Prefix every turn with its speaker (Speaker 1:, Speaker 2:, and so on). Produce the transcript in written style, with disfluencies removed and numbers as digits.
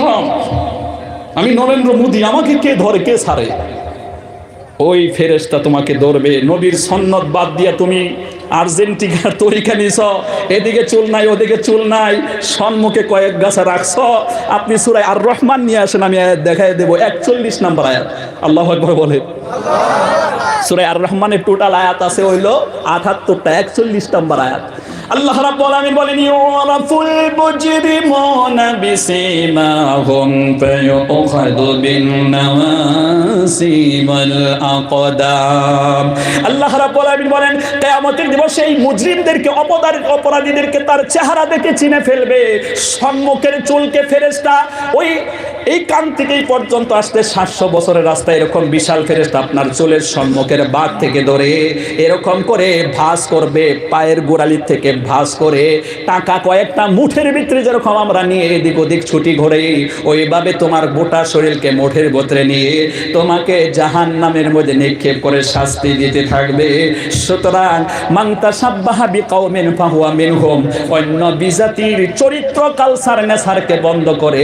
Speaker 1: কসম, আমি নরেন্দ্র মোদী, আমাকে কে ধরে কে ছাড়ে? ওই ফেরেশতা তোমাকে ধরবে। নবীর সন্নত বাদ দিয়ে তুমি আর্জেন্টিনার তরিকা নিছ, এদিকে চুল নাই ওদিকে চুল নাই, সম্মুখে কয়েক গাছা রাখছ। আপনি সূরা আর রহমান নিয়ে আসেন, আমি আয়াত দেখাই দেব, 41 নম্বর আয়াত। আল্লাহু আকবার বলে। সূরা আর রহমানের টোটাল আয়াত আছে হইলো 78টা, 41 নম্বর আয়াত। আল্লাহ রাব্বুল আলামিন বলেন, ইউরাফুল মুজরিমুনা বিসীমাহুম ফায়ুখাযু বিন-নাওয়াসি ওয়াল আকদাম। আল্লাহ রাব্বুল আলামিন বলেন, কিয়ামতের দিবসে এই মুজরিমদেরকে, অপরাধীদেরকে তার চেহারা দেখে চিনে ফেলবে। সম্মুখের চুলকে ফেরেশতা ওই এই কান থেকে এই পর্যন্ত আসতে 700 বছরের রাস্তা, এরকম বিশাল ফেরেশতা আপনার চুলের সম্মুখের বাগ থেকে ধরে এরকম করে ভাঁজ করবে, পায়ের গোড়ালি থেকে ভাঁজ করে টাকা কয়েকটা মুঠের ভিতরে যেরকম আমরা নিয়ে এদিক ওদিক ছুটি ঘোরে, ওইভাবে তোমার গোটা শরীরকে মুঠের ভিতরে নিয়ে তোমাকে জাহান্নামের মধ্যে নিক্ষেপ করে শাস্তি দিতে থাকবে। সুতরাং মান তাশাব্বাহা বিকাউমিন ফাহুয়া মিনহুম, অন্য বিজাতির চরিত্র কালচার নেচারকে বন্ধ করে